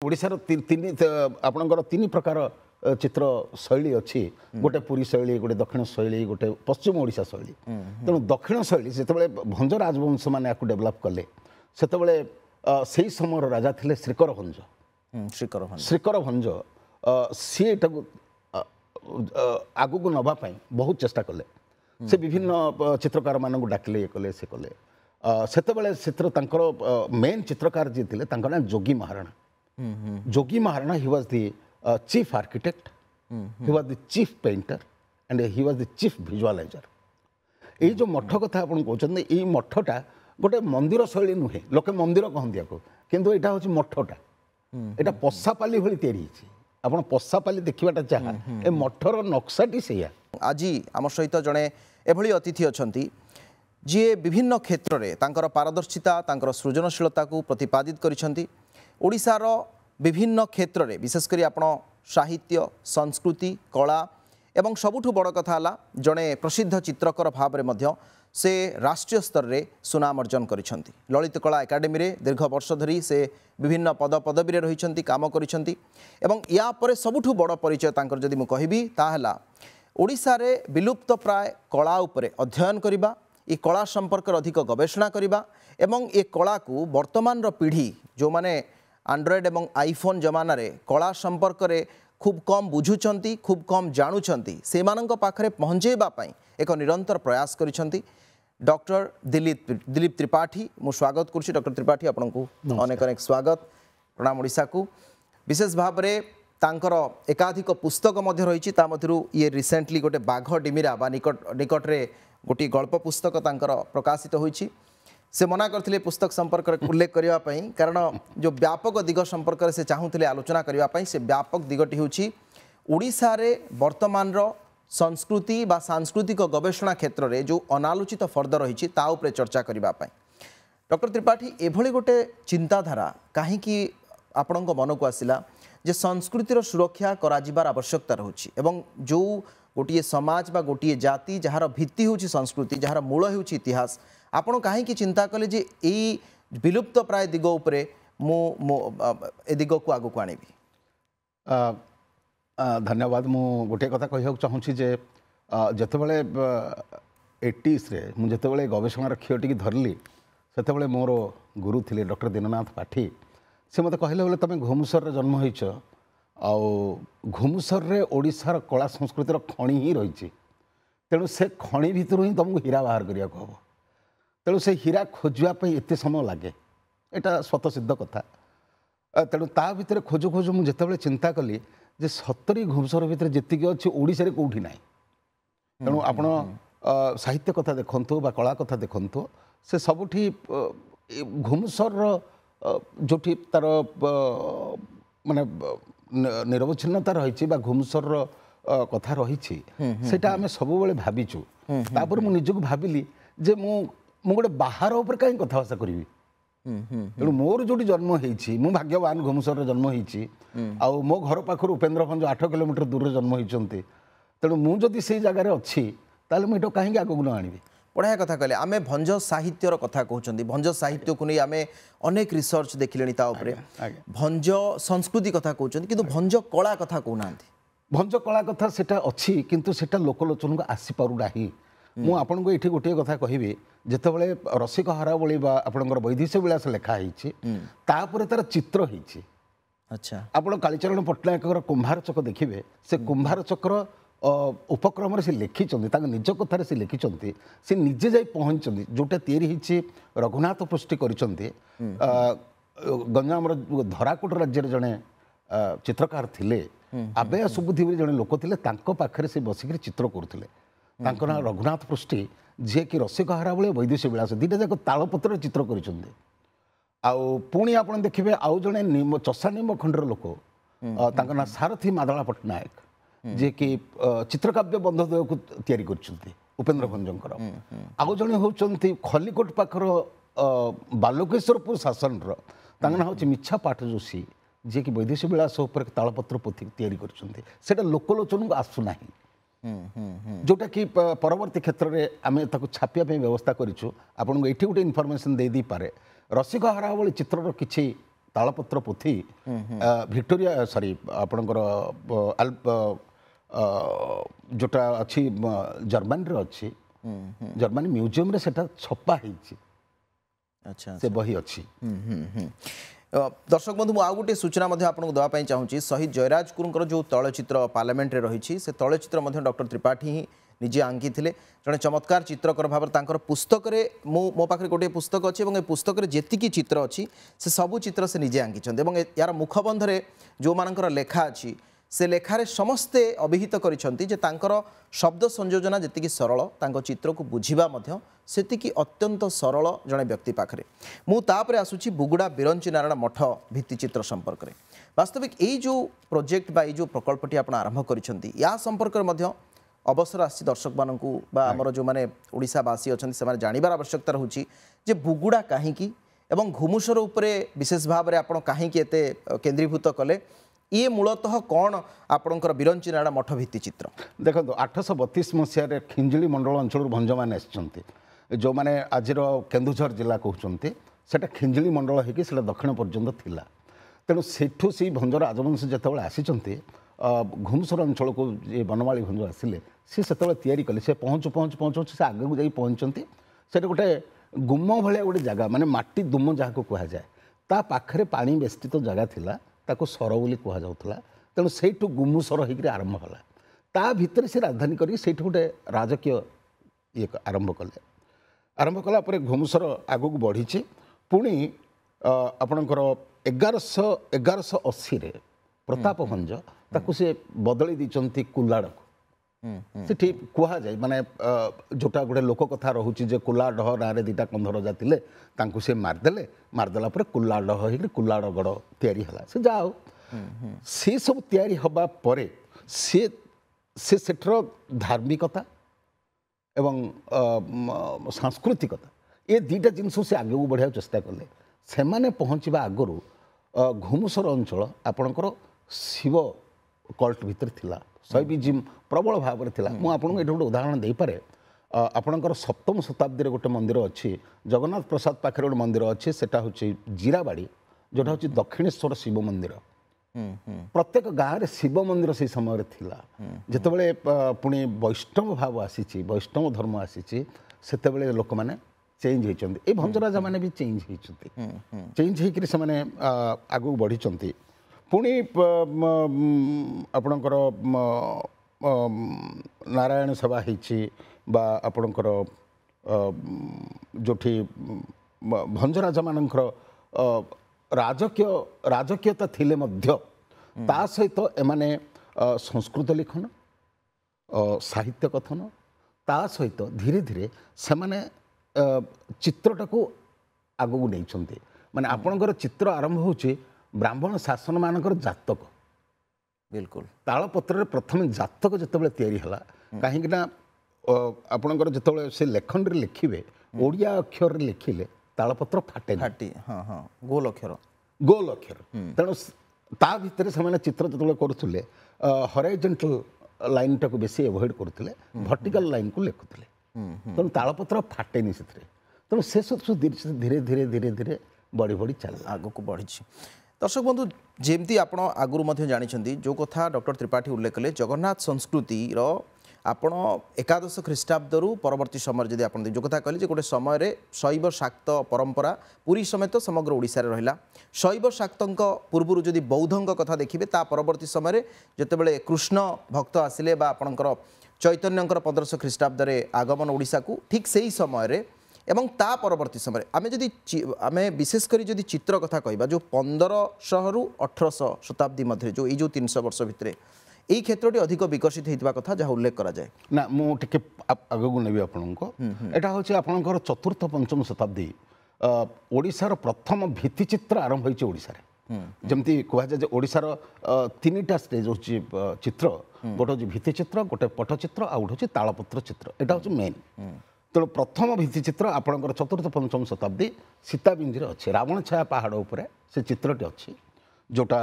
ओडिशार आपणकर तीन प्रकार चित्र शैली अच्छी गोटे पुरी शैली गोटे दक्षिण शैली गोटे पश्चिम ओडिशा शैली तेणु दक्षिण शैली से भंज राजवंश मैंने डेभलप कले से से समय राजा थे श्रीकर भंज श्रीकर भंज सी आगु को नवापाई बहुत चेष्टा कले से विभिन्न चित्रकार मान डाकिले ये कले से कले से मेन चित्रकार जी थे ना Jogi Maharana Jogi Maharana he was the chief architect he was the chief painter and he was the chief visualizer ये जो मठ कथा आप कहते ये मठटा गोटे मंदिर शैली नुहे लोके मंदिर कहती को किंतु यहाँ हूँ मठटा यहाँ पशापाली भाई तैयारी आप पशापाली देखाटा चाह ए मठर नक्साटी से आज आम सहित जड़े एभली अतिथि अच्छा जी विभिन्न क्षेत्र में तांकर पारदर्शिता तांकर सृजनशीलता को प्रतिपादित करिसेंती ओडिशार विभिन्न क्षेत्र में विशेषकर आपण साहित्य संस्कृति कला एवं सबुठु बड़ कथा है जड़े प्रसिद्ध चित्रकर भाव में से राष्ट्रीय स्तर में सुनाम अर्जन करिसेंती ललित कला एकाडेमी रे दीर्घ वर्ष धरी से विभिन्न पद पदवी रही काम करिसेंती एवं या परे सबुठु बड़ परिचय तांकर जदि मु कहबी ताहला ओडिशा रे विलुप्त प्राय कला उपरे अध्ययन करिबा ये कला संपर्क अधिक गवेषणा करिबा एवं ये कला को वर्तमान पीढ़ी जो माने एंड्रॉइड एवं आईफोन जमाना रे कला संपर्क रे खूब कम बुझुचंती खूब कम जानुचंती से मानक पाखरे पहुँचेबा पई एक निरंतर प्रयास करिसंती डॉक्टर दिलीप त्रिपाठी मु स्वागत करुछि डॉक्टर त्रिपाठी आपनको अनेक अनेक स्वागत प्रणाम ओडिशा को विशेष भाव में तांकर एकाधिक पुस्तक मध्य रही मध्यरु ये रिसेंटली गोटे बाघ डिमिरा बा निकट रे गोटे गल्प पुस्तक तांकर प्रकाशित होइछि से मना करथिले पुस्तक संपर्क उल्लेख करिवा पई कारण जो व्यापक दिग संपर्क से चाहूले आलोचना करिवा पई से व्यापक दिगटी होछि ओडिशा रे वर्तमान रो संस्कृति बा सांस्कृतिक गवेषणा क्षेत्र में जो अनालोचित फर्द रही चर्चा करने डॉक्टर त्रिपाठी एभली गोटे चिंताधारा कहीं आपण मन को आसला जे संस्कृतिर सुरक्षा कराजिबार आवश्यकता रहुछि एवं जो गोटे समाज बा गोटे जाति जार भित्ति होछि संस्कृति जार मूल होछि इतिहास आपण कहीं चिंता कले जे एई विलुप्त प्राय दिग उपरे ए दिग को आगु को आनिबी धन्यवाद मु गोटे कथा कह चाहूँगी जे जितेबाला 80s रे मु जितेबाला गवेषणार क्षीयटी धरली से मोर गुरु थे डॉक्टर दीननाथ पाठी से मत कहले बोले तुम घुमुसर जन्म होइछ घुमुसर रे ओडिशार कला संस्कृतिर खणी ही रही तेणु से खणी भितर ही तुमको हीरा बाहर करिया को हबो तेणु से हीरा खोजापी एत समय लगे यहाँ स्वत सिद्ध कथा तेणु ता भितर खोजु खोजु मुझे जितेबाला चिंता कली जे सतरी घुमसर भितर जी अच्छी ओडिशा रे कोठी ना तेणु आपण साहित्य कथा देखु बा कला कथा देखु से सबुठी घुमसर जो तार माने निरवच्छिन्नता रही घुमसर कथा रही सेटा आमे सब बेले भाविचु तापर मु निजको भाविली जे मु गोटे बाहर उपर कहीं कथबार्ता करी तेणु मोर जो जन्म होती मु भाग्यवान घुमसर जन्म होती मो घर पाखर उपेन्द्र भंज 8 किलोमीटर दूर जन्म होती तेणु मुझे से जगार अच्छी ताले मुझे कहीं आगक न आनी बढ़िया कथा कहले आमे भंज साहित्यर कथा कहउछंती भंज साहित्य को नहीं आमे अनेक रिसर्च देखिलेनी ता उपरे भंज संस्कृति कथा कहउछंती किंतु भंज कला कथा कहउनांती भंज कला कथा सेटा अच्छी किंतु सेटा लोकलोचन को आसी पारु नाही मु आपन को एठी गोटे कथा कहबी जेतेबेले रसिक हरावली बा आपनकर वैदेश्य विलास लेखा हिची तापर तार चित्र हिची अच्छा आपण कालीचरण पट्टनायक कुंभार चक देखिबे से कुंभार चक्र उपक्रम से लिखिं निज कथार से लिखिं से निजे जाई पहुँचती जोटा या रघुनाथ पृष्टि करिसेंती गंजाम धराकोट राज्य जड़े चित्रकार थिले आबेया सुबुद्धि जड़े लोक थे पाखे से बसिक चित्र करुले ना रघुनाथ पृष्टि जी कि रसिक हरावली वैदेश्य विलास दुईटा जाक तालपत्र चित्र करिसेंती पुणी आप देखिए आउ जड़े चषा निम्बखंडर लोक ना सारथी मादला पट्टनायक जे कि चित्रकाव्य बंधद्वय को तैयारी करछंती उपेन्द्र भंजंकर आउ जड़े होती खलिकोट पाखर बालुकेश्वरपुर शासन ना हूँ मिच्छा पाठ जोशी जी कि वैदेश्य विलास तालपत्र पोथी तैयारी करछंती सेटा लोकलोचन को आसुना जोटा कि परवर्ती क्षेत्र में आम छापिया व्यवस्था करूँ आपको ये गोटे इनफर्मेसन दे दी पारे रसिक हरावली चित्रर किसी तालपत्र पोथी विक्टोरिया सॉरी आपणकर जोटा अच्छी जर्मनी रे अच्छी जर्मनी म्यूजियम रे सेटा छपा ହେଇଛି अच्छा से बही अच्छी दर्शक बंधु आ गोटे सूचना आपको देवाई चाहूँगी शहीद जयराज गुरुंकर जो तैलचित्र पार्लियामेंट रे रही से तैलचित्र डॉक्टर त्रिपाठी ही निजे आंकी थे जड़े चमत्कार चित्रकर भाव पुस्तक मो पाखे गोटे पुस्तक अच्छी और पुस्तक जी चित्र अच्छी से सबू चित्र से निजे आंकी यार मुखबंधरे जो मानकर लेखा अच्छी से लेखारे समस्ते अभिहित करिसेंती जे तांकर शब्द संयोजना जी सरल तांको चित्र को बुझिबा मध्य सेतिकी अत्यंत सरल जड़े व्यक्ति पाखरे मु तापरे आसुची बुगुड़ा बिरंची नारायण मठ भित्तिचित्र संपर्क में वास्तविक यही जो प्रोजेक्ट बा जो प्रकल्पटी आप आरंभ करिसेंती या संपर्क में अवसर आसी दर्शक मानू आमर जो मैंने ओडिशावासी अच्छा से जानवर आवश्यकता रोचे जे बुगुड़ा कहीं एवं घुमुसर उपरे विशेष भाव में आप कहीं केन्द्रीभूत कले ये मूलतः कौन आपणकर बिरंची नारायण मठ भित्तिचित्र देखो 832 मसीह खिंजिली मंडल अंचल भंज मैंने जो मैंने आज केन्दुझर जिला कहते सेटा खिंजिली मंडल होकर दक्षिण पर्यंत थिला तेणु सेठू से भंज राजवंश जो आसी घुमसर अंचल को ये बनमाली भंज आसिले सी से कले से पहुँचु पहुँचु पहुँचु से आगे को पहुँचती से गोटे गुम भाया गोटे जगह माने माटी दुम जहाँ को कहुए ता पाखरे पानी बेष्टित जगह थिला ताको सर बोली कहुला तेणु से गुमुसर होकर आरंभ होला ता भितर से राजधानी करी से गोटे राजकीय ये आरंभ कला घुमुसर आगू को बढ़ी पुणी आपणकर 1180 प्रताप भंज ताकू से बदली दीचंती कुलाड़ को से ठीक कह जाए माने जोटा गोटे लोक कथा रोचे जे कुलाड़ ना दीटा कंध रजा थे से मारदेला कुलाड़ हो कुलाड़गढ़ तैयारी है से जाओ सी सब तैयारी हवा परे से सेठर धार्मिकता एवं सांस्कृतिकता ये दुईटा जिनस से आगे बढ़िया चेष्टा कले से माने पहुँचवा आगु घुमुसर अंचल आपणकर शिव कल्ट भितर थिला शैविज्म प्रबल भाव में थिला मु आपको ये गोटे उदाहरण दे पारे आपणकर 7म शताब्दी रे गोटे मंदिर अच्छी जगन्नाथ प्रसाद पाखे गोटे मंदिर अच्छी सेटा हूँ जीराबाड़ी जोटा हूँ दक्षिणेश्वर शिव मंदिर प्रत्येक गाँव में शिव मंदिर से समय थिला जितेबाला पुणी वैष्णव भाव आसी वैष्णव धर्म आसी से लोक मैंने चेंज होती ये भंजराजा मैंने भी चेंज होती चेंज होकर आगू बढ़ी पुणी आपणकर नारायण सेवा बा आपणकर जोठी भंजराजा मानकर राजकीयता थिले मध्य ता सहित एमाने संस्कृत लिखन साहित्य कथन ता सहित धीरे धीरे से माने चित्रटा को आगू नहीं माने आपणकर चित्र आरंभ होचे ब्राह्मण शासन मानकर जातक बिल्कुल तालपत्र प्रथम जातक जितेबाला तैयारी है कहीं आपणकर जितेबाला से लेखन रे लिखिबे ओडिया अक्षर लिखिले तालपत्र फाटे हाँ हाँ गोल अक्षर तेणु ता भितर से चित्र जो करुले हॉरिजॉन्टल लाइन टाक बेसी एवॉइड करुले वर्टिकल लाइन को लिखुले तेणु तालपत्र फाटेनी से तेणु से सब धीरे धीरे धीरे धीरे बढ़ी बढ़ी चल आग को बढ़ी दर्शक बंधु जमती आप आगुरी जानते जो कथा डॉक्टर त्रिपाठी उल्लेख कले जगन्नाथ संस्कृति आपण एकादश ख्रीष्टाब्दरू परवर्ती समय जब आप जो कथा कहले गोटे समय शैव शाक्त परंपरा पूरी समेत समग्र ओडिशा रे रहिला शैव शाक्तंक पूर्व जदि बौद्धंक कथा देखिए ता परवर्ती समय जितेबाला कृष्ण भक्त आसिले बा आपणकर चैतन्यंकर 1500 ख्रीष्टाब्द आगमन ओडिशा को ठीक से ही समय एवं ता परवर्ती समय आमे जदि आमे विशेषकर जदि चित्र कथा कहबा जो 1500 रु 1800 शताब्दी मध्य जो ये जो 300 वर्ष भितर यही क्षेत्र अधिक विकसित होता कथा जहाँ उल्लेख करा जाए ना मुझे आगू नेबी आपको यहाँ हूँ आपंकर चतुर्थ पंचम शताब्दी ओडिशार प्रथम भित्तिचित्र आरंभ होइछे जमती कहुए ओडिशार 3टा स्टेज होची चित्र गोटे हूँ भित्तिचित्र गोटे पटचित्र आ गोटे हूँ तालपत्र चित्र यहाँ हूँ मेन तेणु प्रथम भित्तिचित्र आपणकर चतुर्थ पंचम शताब्दी सीताबिंजी अच्छे रावण छाया पहाड़ उपरे से चित्रटी अच्छी जोटा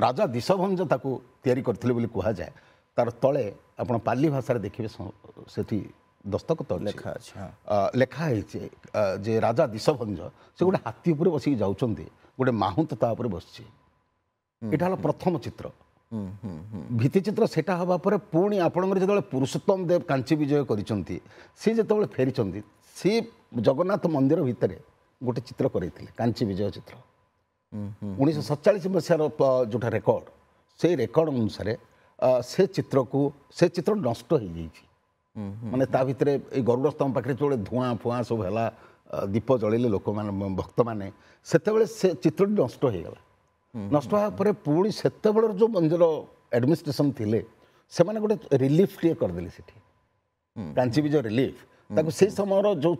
राजा दिशभंज ताकू तैयारी करथिले बोली कहा जाए तार तले आपण पाली भाषा देखिए से ଦସ୍ତଖତ ଲେଖା ଅଛି, ହଁ। ଲେଖା ହେଇଛି ଯେ ରାଜା ଦିଶଭଞ୍ଜ ସେ ଗୋଟେ ହାତୀ ଉପରେ ବସିକି ଯାଉଛନ୍ତି, ଗୋଟେ ମାହୁନ୍ତ ତା ଉପରେ ବସିଛି। ଏଇଟା ହେଲା ପ୍ରଥମ ଚିତ୍ର। ଭିତ୍ତିଚିତ୍ର ସେଟା ହେବା ପରେ ପୁଣି ଆପଣଙ୍କର ଯେତେବେଳେ ପୁରୁଷୋତ୍ତମ ଦେବ କାଞ୍ଚି ବିଜୟ କରିଛନ୍ତି, ସେ ଯେତେବେଳେ ଫେରିଛନ୍ତି, ସେ ଜଗନ୍ନାଥ ମନ୍ଦିର ଭିତରେ ଗୋଟେ ଚିତ୍ର କରିଥିଲେ, କାଞ୍ଚି ବିଜୟ ଚିତ୍ର। 1947 ମସିହାର ଯେଉଁଟା ରେକର୍ଡ, ସେଇ ରେକର୍ଡ ଅନୁସାରେ ସେ ଚିତ୍ର ନଷ୍ଟ ହେଇଯାଇଛି। ମାନେ ତା ଭିତରେ ଏଇ ଗରୁଡ଼ ସ୍ତମ୍ଭ ପାଖରେ ଯେତେବେଳେ ଧୂଆଁ ଫୁଆଁ ସବୁ ହେଲା, ଦୀପ ଜଳିଲେ ଲୋକମାନେ ଭକ୍ତମାନେ, ସେତେବେଳେ ସେ ଚିତ୍ରଟି ନଷ୍ଟ ହେଇଗଲା। ନଷ୍ଟ ହେବା ପରେ ପୁଣି ସେତେବେଳର ଯେଉଁ ମନ୍ଦିର ଆଡମିନିଷ୍ଟ୍ରେସନ ଥିଲେ, ସେମାନେ ଗୋଟେ ରିଲିଫଟିଏ କରିଦେଲେ ସେଠି, କାଞ୍ଚି ବିଜୟ ରିଲିଫ। ତାକୁ ସେଇ ସମୟର ଯେଉଁ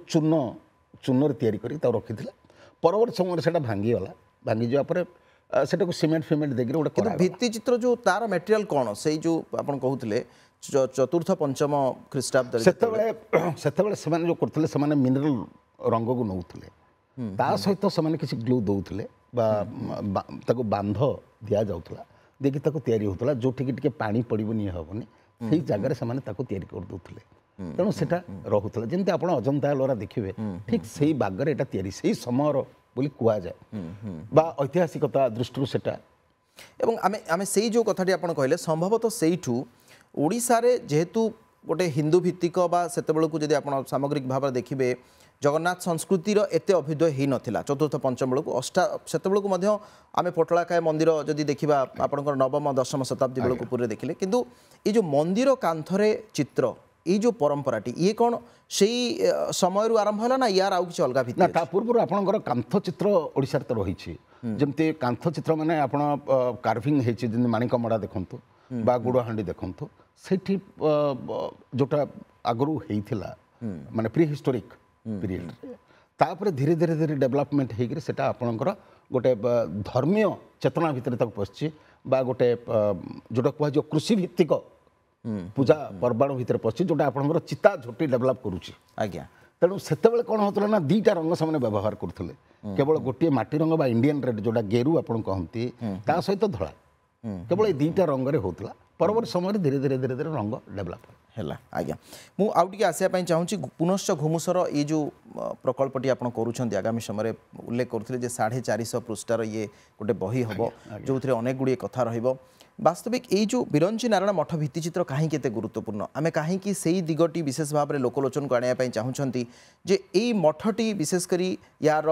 ଚୂନରେ ତିଆରି କରି ତାକୁ ରଖିଥିଲେ। ପରବର୍ତ୍ତୀ ସମୟରେ ସେଇଟା ଭାଙ୍ଗିଗଲା। ଭାଙ୍ଗିଯିବା ପରେ ସେଟାକୁ ସିମେଣ୍ଟ ଫିମେଣ୍ଟ ଦେଇକି ଗୋଟେ ଭିତ୍ତିଚିତ୍ର ଯେଉଁ ତାର ମେଟେରିଆଲ କ'ଣ, ସେଇ ଯେଉଁ ଆପଣ କହୁଥିଲେ ଚତୁର୍ଥ ପଞ୍ଚମ ଖ୍ରୀଷ୍ଟାବ୍ଦ, ସେତେବେଳେ ସେମାନେ ଯେଉଁ କରୁଥିଲେ, ସେମାନେ ମିନେରାଲ ରଙ୍ଗକୁ ନେଉଥିଲେ, ତା ସହିତ ସେମାନେ କିଛି ଗ୍ଲୁ ଦେଉଥିଲେ ବା ତାକୁ ବାନ୍ଧ ଦିଆଯାଉଥିଲା, ଦେଇକି ତାକୁ ତିଆରି ହେଉଥିଲା। ଯେଉଁଠିକି ଟିକେ ପାଣି ପଡ଼ିବନି ହେବନି, ସେଇ ଜାଗାରେ ସେମାନେ ତାକୁ ତିଆରି କରିଦେଉଥିଲେ। ତେଣୁ ସେଟା ରହୁଥିଲା। ଯେମିତି ଆପଣ ଅଜନ୍ତା ଏଲୋରା ଦେଖିବେ, ଠିକ୍ ସେଇ ବାଗରେ ଏଇଟା ତିଆରି, ସେଇ ସମୟର ବୋଲି କୁହାଯାଏ ବା ଐତିହାସିକତା ଦୃଷ୍ଟିରୁ ସେଟା। ଏବଂ ଆମେ ସେଇ ଯେଉଁ କଥାଟି ଆପଣ କହିଲେ, ସମ୍ଭବତଃ ସେଇଠୁ ଓଡ଼ିଶାରେ ଯେହେତୁ ଗୋଟେ ହିନ୍ଦୁ ଭିତ୍ତିକ ବା ସେତେବେଳକୁ ଯଦି ଆପଣ ସାମଗ୍ରିକ ଭାବରେ ଦେଖିବେ, ଜଗନ୍ନାଥ ସଂସ୍କୃତିର ଏତେ ଅଭ୍ୟୁଦୟ ହେଇନଥିଲା ଚତୁର୍ଥ ପଞ୍ଚମ ବେଳକୁ। ସେତେବେଳକୁ ମଧ୍ୟ ଆମେ ପୋଟଳାକାୟ ମନ୍ଦିର ଯଦି ଦେଖିବା, ଆପଣଙ୍କର ନବମ ଦଶମ ଶତାବ୍ଦୀ ବେଳକୁ ପୁରୀରେ ଦେଖିଲେ, କିନ୍ତୁ ଏଇ ଯେଉଁ ମନ୍ଦିର କାନ୍ଥରେ ଚିତ୍ର, ଏଇ ଯେଉଁ ପରମ୍ପରାଟି, ଇଏ କ'ଣ ସେଇ ସମୟରୁ ଆରମ୍ଭ ହେଲା ନା ୟାର ଆଉ କିଛି ଅଲଗା ଭିତ୍ତି? ନା, ତା ପୂର୍ବରୁ ଆପଣଙ୍କର କାନ୍ଥ ଚିତ୍ର ଓଡ଼ିଶାରେ ତ ରହିଛି। ଯେମିତି କାନ୍ଥ ଚିତ୍ର ମାନେ ଆପଣ କାର୍ଭିଂ ହେଇଛି, ଯେମିତି ମାଣିକମଡ଼ା ଦେଖନ୍ତୁ ବା ଗୁଡ଼ହାଣ୍ଡି ଦେଖନ୍ତୁ, ସେଇଠି ଯେଉଁଟା ଆଗରୁ ହେଇଥିଲା, ମାନେ ପ୍ରି ହିଷ୍ଟୋରିକ୍ ପିରିୟଡ଼ରେ, ତାପରେ ଧୀରେ ଧୀରେ ଧୀରେ ଡେଭଲପମେଣ୍ଟ ହେଇକରି ସେଟା ଆପଣଙ୍କର ଗୋଟେ ଧର୍ମୀୟ ଚେତନା ଭିତରେ ତାକୁ ପଶିଛି, ବା ଗୋଟେ ଯେଉଁଟା କୁହାଯିବ କୃଷି ଭିତ୍ତିକ ପୂଜା ପର୍ବାଣ ଭିତରେ ପଶିଛି, ଯେଉଁଟା ଆପଣଙ୍କର ଚିତା ଝୋଟି ଡେଭଲପ କରୁଛି। ଆଜ୍ଞା। ତେଣୁ ସେତେବେଳେ କ'ଣ ହେଉଥିଲା ନା, ଦୁଇଟା ରଙ୍ଗ ସେମାନେ ବ୍ୟବହାର କରୁଥିଲେ। କେବଳ ଗୋଟିଏ ମାଟି ରଙ୍ଗ ବା ଇଣ୍ଡିଆନ୍ ରେଡ୍, ଯେଉଁଟା ଗେରୁ ଆପଣ କହନ୍ତି, ତା ସହିତ ଧଳା, କେବଳ ଏଇ ଦୁଇଟା ରଙ୍ଗରେ ହେଉଥିଲା। ପରବର୍ତ୍ତୀ ସମୟରେ ଧୀରେ ଧୀରେ ଧୀରେ ଧୀରେ ରଙ୍ଗ ଡେଭଲପ ହେଲା। ଆଜ୍ଞା, ମୁଁ ଆଉ ଟିକେ ଆସିବା ପାଇଁ ଚାହୁଁଛି, ପୁନଶ୍ଚ ଘୁମୁସର ଏଇ ଯେଉଁ ପ୍ରକଳ୍ପଟି ଆପଣ କରୁଛନ୍ତି, ଆଗାମୀ ସମୟରେ ଉଲ୍ଲେଖ କରୁଥିଲେ ଯେ 450 ପୃଷ୍ଠାର ଇଏ ଗୋଟେ ବହି ହେବ, ଯେଉଁଥିରେ ଅନେକ ଗୁଡ଼ିଏ କଥା ରହିବ। ବାସ୍ତବିକ ଏଇ ଯେଉଁ ବିରଞ୍ଚି ନାରାୟଣ ମଠ ଭିତ୍ତିଚିତ୍ର କାହିଁକି ଏତେ ଗୁରୁତ୍ୱପୂର୍ଣ୍ଣ, ଆମେ କାହିଁକି ସେଇ ଦିଗଟି ବିଶେଷ ଭାବରେ ଲୋକଲୋଚନକୁ ଆଣିବା ପାଇଁ ଚାହୁଁଛନ୍ତି ଯେ ଏଇ ମଠଟି ବିଶେଷ କରି ୟାର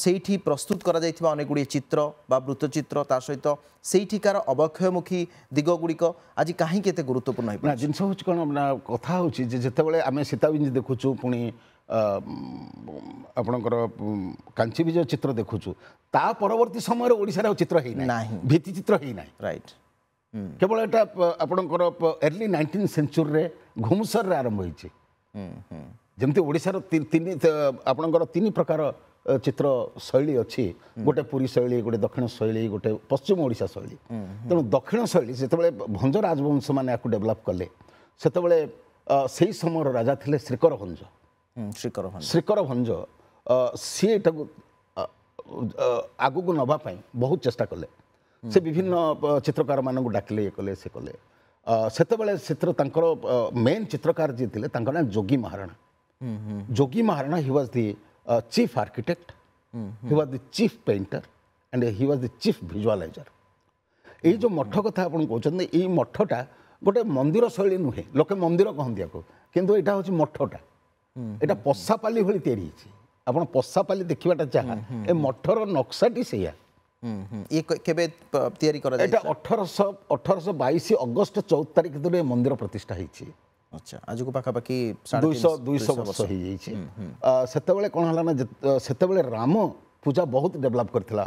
ସେଇଠି ପ୍ରସ୍ତୁତ କରାଯାଇଥିବା ଅନେକ ଗୁଡ଼ିଏ ଚିତ୍ର ବା ବୃତ୍ତଚିତ୍ର, ତା ସହିତ ସେଇଠିକାର ଅବକ୍ଷୟମୁଖୀ ଦିଗଗୁଡ଼ିକ ଆଜି କାହିଁକି ଏତେ ଗୁରୁତ୍ୱପୂର୍ଣ୍ଣ ହୋଇପାରେ? ନା, ଜିନିଷ ହେଉଛି କ'ଣ ନା, କଥା ହେଉଛି ଯେ ଯେତେବେଳେ ଆମେ ସୀତାବିଞ୍ଜି ଦେଖୁଛୁ, ପୁଣି ଆପଣଙ୍କର କାଞ୍ଚି ବିଜୟ ଚିତ୍ର ଦେଖୁଛୁ, ତା ପରବର୍ତ୍ତୀ ସମୟରେ ଓଡ଼ିଶାରେ ଆଉ ଚିତ୍ର ହେଇନାହିଁ, ଭିତ୍ତିଚିତ୍ର ହେଇନାହିଁ। ରାଇଟ୍। କେବଳ ଏଇଟା ଆପଣଙ୍କର ଏର୍ଲି 19th ସେଞ୍ଚୁରୀରେ ଘୁମୁସରରେ ଆରମ୍ଭ ହେଇଛି। ଯେମିତି ଓଡ଼ିଶାର ଆପଣଙ୍କର ତିନି ପ୍ରକାର ଚିତ୍ର ଶୈଳୀ ଅଛି, ଗୋଟେ ପୁରୀ ଶୈଳୀ, ଗୋଟେ ଦକ୍ଷିଣ ଶୈଳୀ, ଗୋଟେ ପଶ୍ଚିମ ଓଡ଼ିଶା ଶୈଳୀ। ତେଣୁ ଦକ୍ଷିଣ ଶୈଳୀ ଯେତେବେଳେ ଭଞ୍ଜ ରାଜବଂଶ ମାନେ ଆକୁ ଡେଭଲପ କଲେ, ସେତେବେଳେ ସେଇ ସମୟର ରାଜା ଥିଲେ ଶ୍ରୀକର ଭଞ୍ଜ। ଶ୍ରୀକର ଭଞ୍ଜ ସିଏ ଏଟାକୁ ଆଗକୁ ନେବା ପାଇଁ ବହୁତ ଚେଷ୍ଟା କଲେ। ସେ ବିଭିନ୍ନ ଚିତ୍ରକାରମାନଙ୍କୁ ଡାକିଲେ, ଇଏ କଲେ, ସେ କଲେ। ସେତେବେଳେ ସେଥିରେ ତାଙ୍କର ମେନ୍ ଚିତ୍ରକାର ଯିଏ ଥିଲେ, ତାଙ୍କ ନାଁ Jogi Maharana. Jogi Maharana, he was the chief architect, he was the chief painter and he was the chief visualizer. ଏଇ ଯେଉଁ ମଠ କଥା ଆପଣ କହୁଛନ୍ତି, ଏଇ ମଠଟା ଗୋଟେ ମନ୍ଦିର ଶୈଳୀ ନୁହେଁ, ଲୋକେ ମନ୍ଦିର କହନ୍ତି ଆକୁ, କିନ୍ତୁ ଏଇଟା ହେଉଛି ମଠଟା। ଏଇଟା ପଶାପାଲି ଭଳି ତିଆରି ହେଇଛି। ଆପଣ ପଶାପାଲି ଦେଖିବାଟା ଯାହା, ଏ ମଠର ନକ୍ସାଟି ସେଇଆ। କେବେ ତିଆରି କରାଯାଇଛି? ଏଇଟା 1822 ଅଗଷ୍ଟ 14 ତାରିଖ ଦିନ ଏ ମନ୍ଦିର ପ୍ରତିଷ୍ଠା ହେଇଛି। ଆଚ୍ଛା, ଆଜକୁ ପାଖାପାଖି 200 ବର୍ଷ ହେଇଯାଇଛି। ସେତେବେଳେ କ'ଣ ହେଲା ନା, ସେତେବେଳେ ରାମ ପୂଜା ବହୁତ ଡେଭଲପ କରିଥିଲା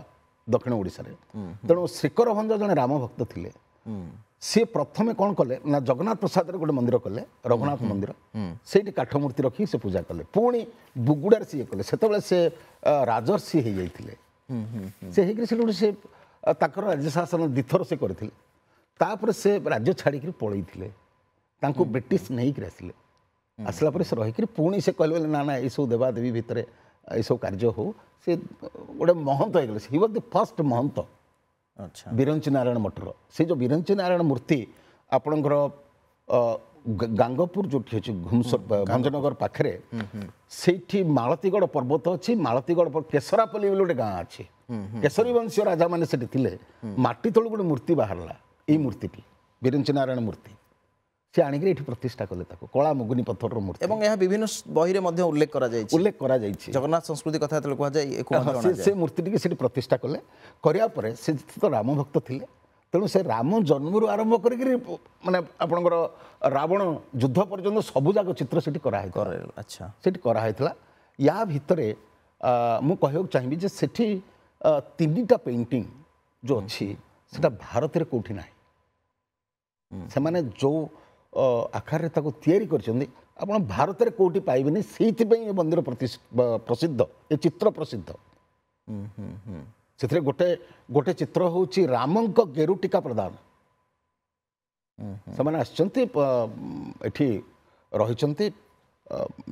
ଦକ୍ଷିଣ ଓଡ଼ିଶାରେ। ତେଣୁ ଶ୍ରୀକର ଭଞ୍ଜ ଜଣେ ରାମ ଭକ୍ତ ଥିଲେ। ସିଏ ପ୍ରଥମେ କ'ଣ କଲେ ନା, ଜଗନ୍ନାଥ ପ୍ରସାଦରେ ଗୋଟେ ମନ୍ଦିର କଲେ, ରଘୁନାଥ ମନ୍ଦିର। ସେଇଠି କାଠ ମୂର୍ତ୍ତି ରଖି ସେ ପୂଜା କଲେ। ପୁଣି ବୁଗୁଡ଼ାରେ ସିଏ କଲେ। ସେତେବେଳେ ସେ ରାଜର୍ଷି ହେଇଯାଇଥିଲେ। ସେ ହେଇକରି ସେଠି ସେ ତାଙ୍କର ରାଜ୍ୟ ଶାସନ ଦିଥର ସେ କରିଥିଲେ। ତାପରେ ସେ ରାଜ୍ୟ ଛାଡ଼ିକିରି ପଳେଇଥିଲେ, ତାଙ୍କୁ ବ୍ରିଟିଶ ନେଇକରି ଆସିଲେ। ଆସିଲା ପରେ ସେ ରହିକିରି ପୁଣି ସେ କହିଲେ ନା ନା, ଏଇସବୁ ଦେବାଦେବୀ ଭିତରେ ଏଇସବୁ କାର୍ଯ୍ୟ ହଉ। ସେ ଗୋଟେ ମହନ୍ତ ହେଇଗଲେ। ହି ୱାଜ୍ ଦି ଫାର୍ଷ୍ଟ ମହନ୍ତ ବିରଞ୍ଚି ନାରାୟଣ ମଠର। ସେ ଯେଉଁ ବିରଞ୍ଚି ନାରାୟଣ ମୂର୍ତ୍ତି ଆପଣଙ୍କର ଗାଙ୍ଗପୁର ଯୋଉଠି ଅଛି ଭଞ୍ଜନଗର ପାଖରେ ସେଇଠି ମାଳତୀଗଡ଼ ପର୍ବତ ଅଛି। ମାଳତୀଗଡ଼ କେଶରାପଲ୍ଲୀ ବୋଲି ଗୋଟେ ଗାଁ ଅଛି। କେଶରୀ ବଂଶୀୟ ରାଜା ମାନେ ସେଠି ଥିଲେ। ମାଟି ତଳୁ ଗୋଟେ ମୂର୍ତ୍ତି ବାହାରିଲା, ଏଇ ମୂର୍ତ୍ତିଟି ବିରଞ୍ଚି ନାରାୟଣ ମୂର୍ତ୍ତି। ସେ ଆଣିକି ଏଠି ପ୍ରତିଷ୍ଠା କଲେ ତାକୁ, କଳା ମୁଗୁନି ପଥରର ମୂର୍ତ୍ତି। ଏବଂ ଏହା ବିଭିନ୍ନ ବହିରେ ମଧ୍ୟ ଉଲ୍ଲେଖ କରାଯାଇଛି। ଜଗନ୍ନାଥ ସଂସ୍କୃତି କଥା ଯେତେବେଳେ କୁହାଯାଏ ସେ ମୂର୍ତ୍ତିଟିକି ସେଠି ପ୍ରତିଷ୍ଠା କଲେ। କରିବା ପରେ ସେ ତ ରାମ ଭକ୍ତ ଥିଲେ, ତେଣୁ ସେ ରାମ ଜନ୍ମରୁ ଆରମ୍ଭ କରିକି ମାନେ ଆପଣଙ୍କର ରାବଣ ଯୁଦ୍ଧ ପର୍ଯ୍ୟନ୍ତ ସବୁଯାକ ଚିତ୍ର ସେଠି କରାହେଇଥିଲା। ଆଚ୍ଛା, ସେଠି କରାହେଇଥିଲା। ୟା ଭିତରେ ମୁଁ କହିବାକୁ ଚାହିଁବି ଯେ ସେଠି 3ଟା ପେଣ୍ଟିଂ ଯେଉଁ ଅଛି ସେଟା ଭାରତରେ କେଉଁଠି ନାହିଁ। ସେମାନେ ଯେଉଁ ଆକାରରେ ତାକୁ ତିଆରି କରିଛନ୍ତି ଆପଣ ଭାରତରେ କେଉଁଠି ପାଇବେନି। ସେଇଥିପାଇଁ ଏ ମନ୍ଦିର ପ୍ରସିଦ୍ଧ, ଏ ଚିତ୍ର ପ୍ରସିଦ୍ଧ। ସେଥିରେ ଗୋଟେ ଚିତ୍ର ହେଉଛି ରାମଙ୍କ ଗେରୁଟିକା ପ୍ରଦାନ। ସେମାନେ ଆସିଛନ୍ତି ଏଠି ରହିଛନ୍ତି,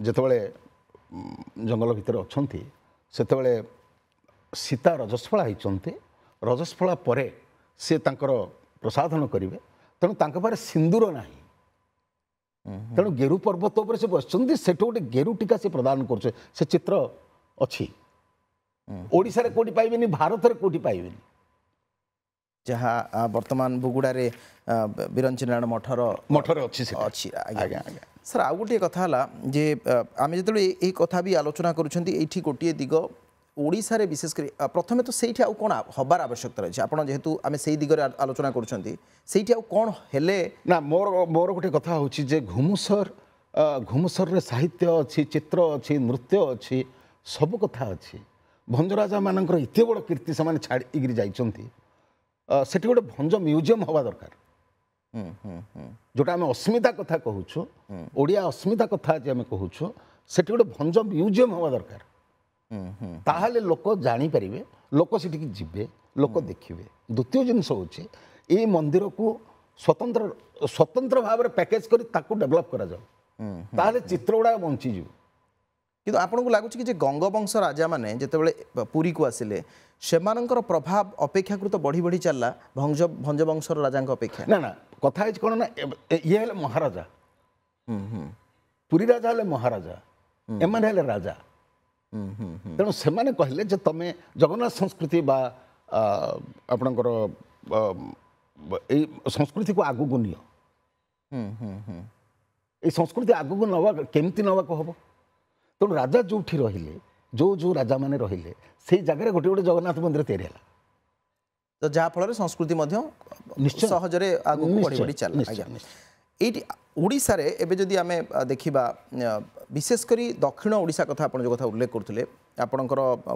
ଯେତେବେଳେ ଜଙ୍ଗଲ ଭିତରେ ଅଛନ୍ତି ସେତେବେଳେ ସୀତା ରଜସ୍ଫଳା ହେଇଛନ୍ତି। ରଜସ୍ଫଳା ପରେ ସେ ତାଙ୍କର ପ୍ରସାଧନ କରିବେ, ତେଣୁ ତାଙ୍କ ପାଖରେ ସିନ୍ଦୁର ନାହିଁ। ତେଣୁ ଗେରୁ ପର୍ବତ ଉପରେ ସେ ବସିଛନ୍ତି, ସେଠୁ ଗୋଟେ ଗେରୁଟିକା ସେ ପ୍ରଦାନ କରୁছে। ସେ ଚିତ୍ର ଅଛି, ଓଡ଼ିଶାରେ କୋଉଠି ପାଇବେନି, ଭାରତରେ କୋଉଠି ପାଇବେନି। ଯାହା ବର୍ତ୍ତମାନ ବୁଗୁଡ଼ାରେ ବିରଞ୍ଚି ନାରାୟଣ ମଠରେ ଅଛି। ଆଜ୍ଞା ସାର୍, ଆଉ ଗୋଟିଏ କଥା ହେଲା ଯେ ଆମେ ଯେତେବେଳେ ଏହି କଥା ବି ଆଲୋଚନା କରୁଛନ୍ତି, ଏଇଠି ଗୋଟିଏ ଦିଗ ଓଡ଼ିଶାରେ ବିଶେଷ କରି ପ୍ରଥମେ ତ ସେଇଠି ଆଉ କ'ଣ ହେବାର ଆବଶ୍ୟକତା ରହିଛି? ଆପଣ ଯେହେତୁ ଆମେ ସେଇ ଦିଗରେ ଆଲୋଚନା କରୁଛନ୍ତି, ସେଇଠି ଆଉ କ'ଣ ହେଲେ? ନା, ମୋର ଗୋଟେ କଥା ହେଉଛି ଯେ ଘୁମୁସରରେ ସାହିତ୍ୟ ଅଛି, ଚିତ୍ର ଅଛି, ନୃତ୍ୟ ଅଛି, ସବୁ କଥା ଅଛି। ଭଞ୍ଜରାଜା ମାନଙ୍କର ଏତେ ବଡ଼ କୀର୍ତ୍ତି ସେମାନେ ଛାଡ଼ିକିରି ଯାଇଛନ୍ତି। ସେଠି ଗୋଟେ ଭଞ୍ଜ ମ୍ୟୁଜିୟମ ହେବା ଦରକାର। ଯୋଉଟା ଆମେ ଅସ୍ମିତା କଥା କହୁଛୁ, ଓଡ଼ିଆ ଅସ୍ମିତା କଥା ଆଜି ଆମେ କହୁଛୁ, ସେଠି ଗୋଟେ ଭଞ୍ଜ ମ୍ୟୁଜିୟମ ହେବା ଦରକାର। ତାହେଲେ ଲୋକ ଜାଣିପାରିବେ, ଲୋକ ସେଠିକି ଯିବେ, ଲୋକ ଦେଖିବେ। ଦ୍ୱିତୀୟ ଜିନିଷ ହେଉଛି ଏଇ ମନ୍ଦିରକୁ ସ୍ୱତନ୍ତ୍ର ଭାବରେ ପ୍ୟାକେଜ କରି ତାକୁ ଡେଭଲପ କରାଯାଉ, ତାହେଲେ ଚିତ୍ର ଗୁଡ଼ାକ ବଞ୍ଚିଯିବ। କିନ୍ତୁ ଆପଣଙ୍କୁ ଲାଗୁଛି କି ଯେ ଗଙ୍ଗବଂଶ ରାଜାମାନେ ଯେତେବେଳେ ପୁରୀକୁ ଆସିଲେ, ସେମାନଙ୍କର ପ୍ରଭାବ ଅପେକ୍ଷାକୃତ ବଢ଼ି ବଢ଼ି ଚାଲିଲା ଭଞ୍ଜବଂଶର ରାଜାଙ୍କ ଅପେକ୍ଷା? ନା, କଥା ହେଇଛି କ'ଣ ନା, ଇଏ ହେଲେ ମହାରାଜା, ପୁରୀ ରାଜା ହେଲେ ମହାରାଜା, ଏମାନେ ହେଲେ ରାଜା। ତେଣୁ ସେମାନେ କହିଲେ ଯେ ତମେ ଜଗନ୍ନାଥ ସଂସ୍କୃତି ବା ଆପଣଙ୍କର ଏଇ ସଂସ୍କୃତିକୁ ଆଗକୁ ନିଅ। ଏଇ ସଂସ୍କୃତି ଆଗକୁ ନେବା କେମିତି ନେବାକୁ ହେବ? ତେଣୁ ରାଜା ଯୋଉଠି ରହିଲେ, ଯୋଉ ରାଜାମାନେ ରହିଲେ, ସେଇ ଜାଗାରେ ଗୋଟେ ଗୋଟେ ଜଗନ୍ନାଥ ମନ୍ଦିର ତିଆରି ହେଲା। ତ ଯାହାଫଳରେ ସଂସ୍କୃତି ମଧ୍ୟ ସହଜରେ ଆଗକୁ ବଢ଼ି ବଢ଼ି ଚାଲିଲା। ଆଜ୍ଞା, এইটি ওড়িশারে এবে যদি আমি দেখিবা বিশেষ করে দক্ষিণ ওড়িশা কথা আপনার যে কথা উল্লেখ করুলে আপনার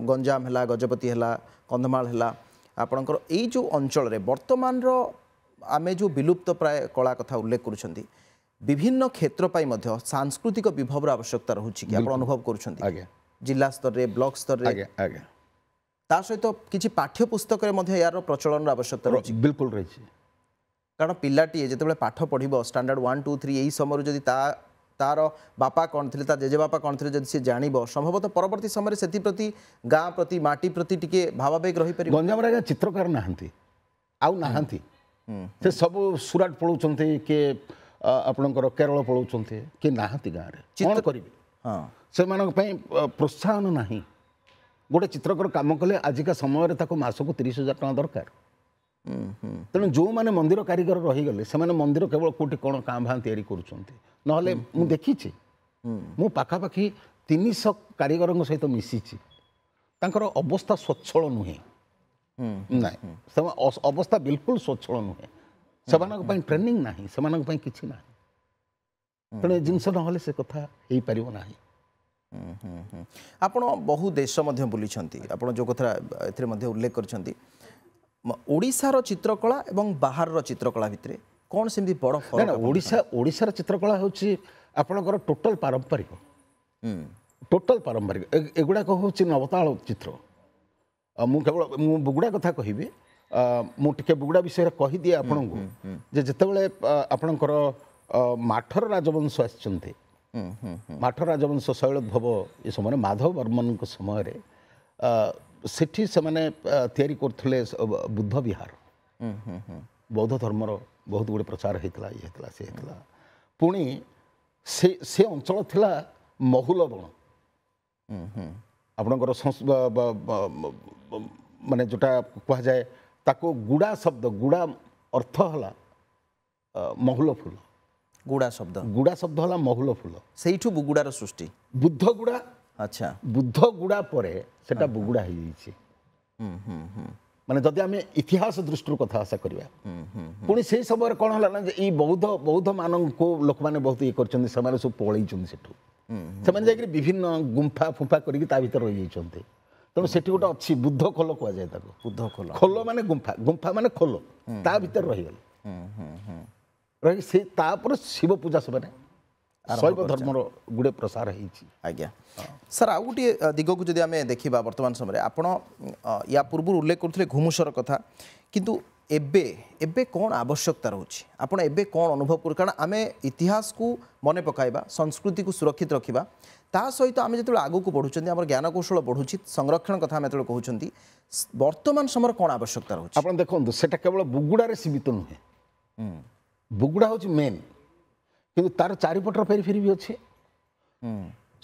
গঞ্জাম হল গজপতি হল কন্ধমাল হল আপনার এই যে অঞ্চলের বর্তমানর আমি যে বিলুপ্ত প্রায় কলা কথা উল্লেখ করছেন বিভিন্ন ক্ষেত্র পাই মধ্য সাংস্কৃতিক বিভবর আবশ্যকতা রয়েছে কি আপনার অনুভব করছেন জিলা স্তরে ব্লক স্তরে তা সহিত কিছু পাঠ্যপুস্তকের মধ্যে ইয়ার প্রচলনের আবশ্যকতা রয়েছে বিলকুল রয়েছে কারণ পিলাটিয়ে যেতবে পাঠ পড়ব স্ট্যান্ডার্ড 1 2 3 এই সময় যদি তার বাপা কণ লে তা জেজে বাপা কণ লে যদি সে জাণব সম্ভবতঃ পরবর্তী সময় সেপ্রতি গাঁ প্রতি মাটি প্রতি টিকে ভাবাবেগ রহিপার গঞ্জামরে আজ্ঞা চিত্রকার নাহান্তি আউ নাহান্তি সে সবু সুরাট পড়াউଛନ୍ତି কে আপনার কেরল পড়াউଛନ୍ତି কে নাহান্তি গাঁরে কোণ করিবে সেମାନଙ୍କ ପାଇଁ ପ୍ରୋତ୍ସାହନ ନାହିଁ ଗୋଟେ ଚିତ୍ରକର କାମ କଲେ ଆଜିକା ସମୟରେ ତାକୁ ମାସକୁ 30,000 ଟଙ୍କା ଦରକାର ତେଣୁ ଯେଉଁମାନେ ମନ୍ଦିର କାରିଗର ରହିଗଲେ ସେମାନେ ମନ୍ଦିର କେବଳ କୋଉଠି କ'ଣ କାଁ ଭାଁ ତିଆରି କରୁଛନ୍ତି ନହେଲେ ମୁଁ ଦେଖିଛି ମୁଁ ପାଖାପାଖି 300 କାରିଗରଙ୍କ ସହିତ ମିଶିଛି ତାଙ୍କର ଅବସ୍ଥା ସ୍ୱଚ୍ଛଳ ନୁହେଁ ନାଇଁ ସେମାନେ ଅବସ୍ଥା ବିଲକୁଲ ସ୍ୱଚ୍ଛଳ ନୁହେଁ ସେମାନଙ୍କ ପାଇଁ ଟ୍ରେନିଂ ନାହିଁ ସେମାନଙ୍କ ପାଇଁ କିଛି ନାହିଁ ତେଣୁ ଏ ଜିନିଷ ନହେଲେ ସେ କଥା ହେଇପାରିବ ନାହିଁ ଆପଣ ବହୁ ଦେଶ ମଧ୍ୟ ବୁଲିଛନ୍ତି ଆପଣ ଯେଉଁ କଥା ଏଥିରେ ମଧ୍ୟ ଉଲ୍ଲେଖ କରିଛନ୍ତି ଓଡ଼ିଶାର ଚିତ୍ରକଳା ଏବଂ ବାହାରର ଚିତ୍ରକଳା ଭିତରେ କ'ଣ ସେମିତି ବଡ଼ ଫରକ? ଓଡ଼ିଶାର ଚିତ୍ରକଳା ହେଉଛି ଆପଣଙ୍କର ଟୋଟାଲ ପାରମ୍ପରିକ ଏଗୁଡ଼ାକ ହେଉଛି ନବତାଳ ଚିତ୍ର ମୁଁ କେବଳ ମୁଁ ବୁଗୁଡ଼ା କଥା କହିବି ମୁଁ ଟିକେ ବୁଗୁଡ଼ା ବିଷୟରେ କହିଦିଏ ଆପଣଙ୍କୁ ଯେ ଯେତେବେଳେ ଆପଣଙ୍କର ମାଠର ରାଜବଂଶ ଆସିଛନ୍ତି ମାଠ ରାଜବଂଶ ଶୈଳୋଦ୍ଭବ ଏ ସମୟରେ ମାଧବ ବର୍ମନଙ୍କ ସମୟରେ ସେଠି ସେମାନେ ତିଆରି କରୁଥିଲେ ବୁଦ୍ଧ ବିହାର ବୌଦ୍ଧ ଧର୍ମର ବହୁତ ଗୁଡ଼ିଏ ପ୍ରଚାର ହେଇଥିଲା ଇଏ ହେଇଥିଲା ସେ ହେଇଥିଲା पुणी से अंचल थिला महुल बण आपणकर माने जोटा कह जाए ताको गुड़ा शब्द गुड़ा अर्थ हला महुल फूल गुड़ा शब्द हला महुल फूल सेठू बुगुड़ार सृष्टि बुद्ध गुड़ा अच्छा बुद्ध गुड़ा परे सेटा बुगुड़ा हो जाइए माने जदि आम इतिहास दृष्टि कथा आशा करवा पुणी से समय कौन है ना ये बौद्ध मान को लोक मैंने बहुत ये कर सब पलि से विभिन्न गुंफा फुंफा करके रही जाइए तेणु से गोटे अच्छी बुद्ध खोल कह जाए बुद्ध खोल खोल माने गुंफा गुंफा माने खोल ता भीतर रहीगले रही से तापर शिव पूजा से शैव धर्मर गुड़े प्रसार आज्ञा सर आउ गोटे दिग को जब आम देखा वर्तमान समय आपण या पूर्व उल्लेख करते घुमुसर कथा किंतु एबे एबे कौन आवश्यकता रोचे आपण एबे कौन अनुभव कर कारण आम इतिहास को मन पकाइबा संस्कृति को सुरक्षित रखा ता सहित आम जो आगू को बढ़ुं आम ज्ञान कौशल बढ़ुची संरक्षण कथा आम जो कहते वर्तमान समय कौन आवश्यकता रोचे आप देखो से केवल बुगुड़ा सीमित नुहे बुगुड़ा हूँ मेन कि तार चारिपटर फेरी भी अच्छे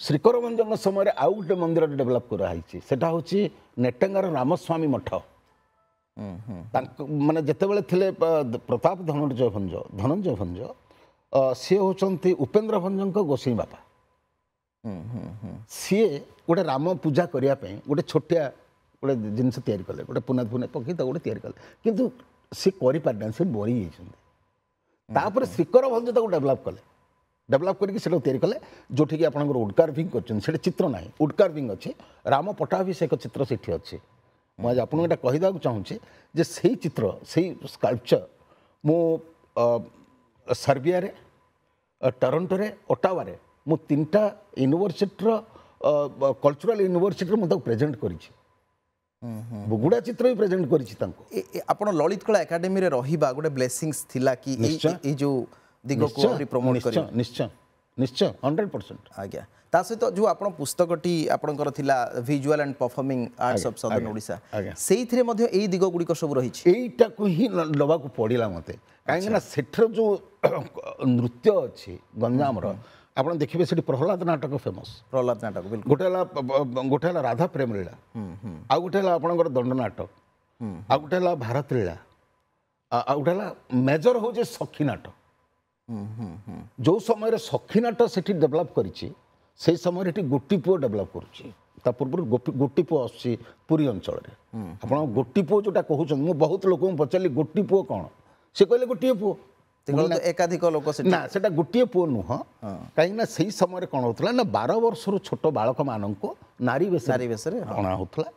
श्रीकर भंजन समय आउ गोटे मंदिर डेभलप कराई नेटेंगार रामस्वामी मठ माने जितेबाला थे प्रताप धनंजय भंज सी होती उपेन्द्र भंज गोसाई बापा सी गोटे राम पूजा करने गोटे छोटिया गोटे जिनस या गोटे पुना पुना पकई गोटे या किंतु सी कर सी मरी जापर श्रीकर भंज डेभलप कले डेभलप करके कले जो आप वुड कार्विंग कर चित्र ना वुड कार्विंग अच्छे राम पट्टाभिषेक चित्र से अच्छे मुझे आपको यहाँ कहीदेक चाहूँगी जे से चित्र से स्कल्पचर मु सर्बिया टोरंटो ओटावा मु 3टा यूनिवर्सिटी कल्चरल यूनिवर्सिटी मुझे प्रेजेंट करी बुगुड़ा चित्र भी प्रेजेंट करी आपण ललित कला एकेडमी रे रहिबा गोटे ब्लेसिंग्स थिला कि ए जो दिग को प्रमोट करी निश्चय निश्चय 100% आज्ञा ता सहित जो आपण पुस्तकटी आपणकर थिला visual and performing arts of southern Odisha सेही थिरे मध्ये एई दिग गुडी को सब रहिछि एईटा को ही लबा को पड़िला मते काहे ना सेठर जो नृत्य अछि गंजाम रो आपण देखिबे सेठी प्रहलाद नाटक फेमस प्रहलाद नाटक बिल्कुल गोटे राधा प्रेम लीला आ गोटे आपणकर दंड नाटक आ गोटे भारत लीला आ गोटे मेजर हो जे सखी नाटक जो समय सखी नाटक से डेभलप करी से समय गोटी पुओ डेभलप कर पूर्व गोटी पुओ आसुची पुरी अंचल आप गोटी पुओ जोटा कहते मुझे बहुत लोक पचारि गोटी पुओ कौन से कहले गोटे पुओ एकाधिक लोक ना से गोटे पुओ नुह कहीं से समय कौन होता ना 12 वर्षर छोट बालक मान नारी बेस अणा होता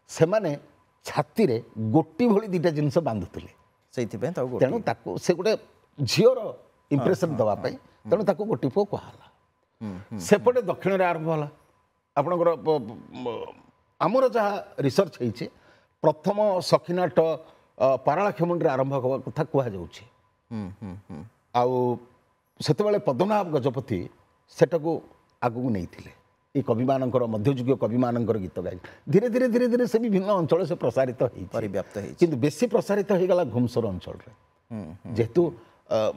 से मैंने छाती रे गोटी भली 2टा जिनस बांधुले तेणु से गोटे झीर इंप्रेशन दवाई तेणु ताको गोटी पुओ कहला सेपटे दक्षिण रे आरंभ होला आपणकर आमर जहाँ रिसर्च होइछे प्रथम सखीनाट पारालाखेमुंडी आरंभ कथा कह जाउछे आउ पद्मनाभ गजपति सेटाको आगू नहीं ये कवि मानकर मध्ययुगीय कवि मानकर गीत गाई धीरे धीरे धीरे धीरे से विभिन्न अंचल से प्रसारित हो बेसी प्रसारित हो गला घुमसर अंचल जेहेतु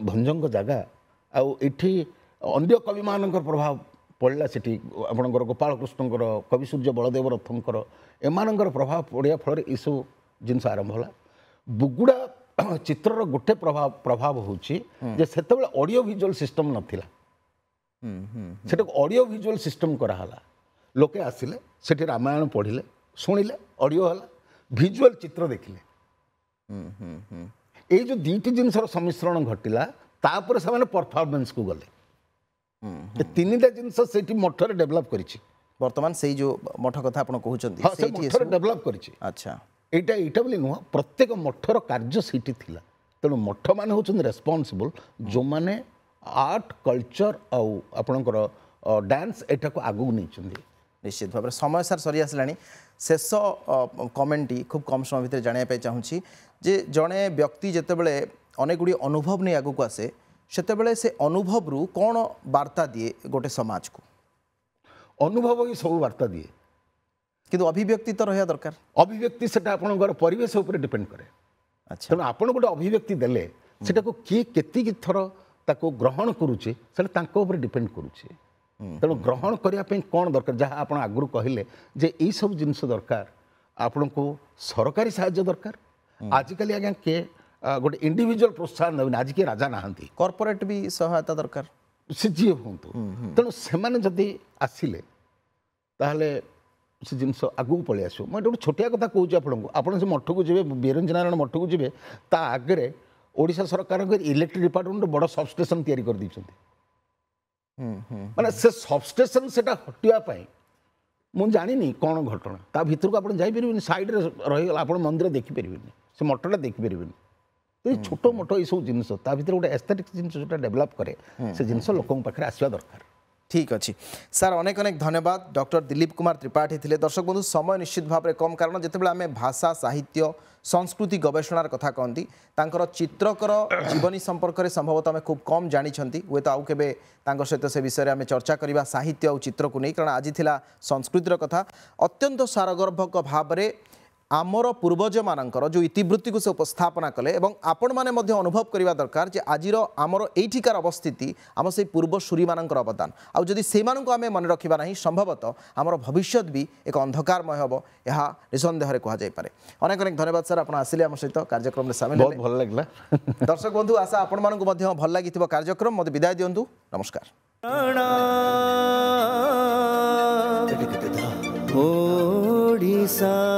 भंजंग जगह आठी अन्य कवि मानकर प्रभाव पड़ला से आपणकर गोपाल कृष्णकर कवि सूर्य बलदेव रथंकर एमानकर प्रभाव पड़ा फल यू जिनस आरंभ होला बुगुड़ा चित्रर गोटे प्रभाव होची जे सेतेबेले ऑडियो विजुअल सिस्टम नथिला सेटा ऑडियो विजुअल सिस्टम कराला लोके आसिले सेठी रामायण पढ़िले शुणिले ऑडियो हला विजुअल चित्र देखिले ये जो 2टी जिनसर सम्मिश्रण घटिला तापर से परफॉर्मेंस को गले 3टा जिनस सेठी मठरे डेभलप करिछि वर्तमान से जो मठ कथा आपण कहउचंदी हां से मठरे डेभलप करिछि अच्छा एटा बोली नुह प्रत्येक मठर कार्य सीटी थिला तेणु मठ मान होचन रेस्पॉन्सिबल जो माने आर्ट कल्चर आउ आपणकर डांस एटा को आगु नहीं चंदी निश्चित भाव समय सार सरी आसलानी शेष कमेंटी खूब कम समय भितर जानिया पे चाहूँगी जे जड़े व्यक्ति जितेबले अनेक गुड़ी अनुभव नहीं आगू आसे सेतेबले से अनुभव रु कौन वार्ता दिए गोटे समाज को अनुभव ही सब वार्ता दिए किंतु अभिव्यक्ति तो रहा दरकार अभिव्यक्ति से आपणकर परिवेश उपर डिपेंड करे अच्छा तेणु आप गोटे अभिव्यक्ति देले सेटा को किए केतिक थर ताको ग्रहण करुचे सेटा तांको ऊपर डिपेंड करुचे तेणु ग्रहण करने कौन दरकार जहाँ आप आगुरी कहले जे यही सब जिनस दरकार आपण को सरकारी साहाय्य दरकार आजिकल आज्ञा किए गोटे इंडिविजुअल प्रोत्साहन देवेनि आज किए राजा नहांती कॉर्पोरेट भी सहायता दरकार से जी हूँ तेणु से जदि आसिले ताहले से जिनस आगू पलि आस गोटे छोटिया कथा कहूँ आपन से मठ को जी बिरंज नारायण मठ को जी ता आगे ओडिशा सरकार इलेक्ट्रिक डिपार्टमेंट बड़ सबस्टेशन तैयारी कर दीचंती माने से सबस्टेशन सेटा हटिया मुझे जानी कौन घटना ता भीतर को आप जापरि साइड रही आप मंदिर देखिपर से मठटा देखिपर तो ये छोट मोट ये सब जिन भर गोटे एस्थेटिक्स जिन जो डेभलप करे से जिनस लोकों पाखे आसवा दरकार ठीक अच्छे सार अनेक अनेक धन्यवाद डॉक्टर दिलीप कुमार त्रिपाठी थे दर्शक बंधु समय निश्चित भाव में कम कारण जितेबाला आम भाषा साहित्य संस्कृति गवेषणार कथा कहती तांकर चित्रकर जीवनी संपर्क में संभवतः आम खूब कम जानी हे तो आउ के सहित से विषय में चर्चा करवा साहित्य और चित्र को नहीं कारण आज थिला संस्कृतिर कथा अत्यंत सारगर्भक भाव में आमर पूर्वज मानकर जो इतिवृत्ति को से उपस्थापना कले एवं आपण माने मध्य अनुभव करवा दरकार जे आजिर आमर एठिकार अवस्थिति आम से पूर्वसूरी मानकर अवदान आउ जदि से मानक आमे मन रखिबा नहीं संभवतः आमर भविष्य भी एक अंधकारमय हबो यह निसंदेह रे कहा जाय पारे अनेक अनेक धन्यवाद सर आपण आसिले आम सहित कार्यक्रम में शामिल बहुत भल लागला दर्शक बंधु आशा आपण मानक मध्य भल लागिथिबो कार्यक्रम मते विदाय दियंतु नमस्कार ओडिशा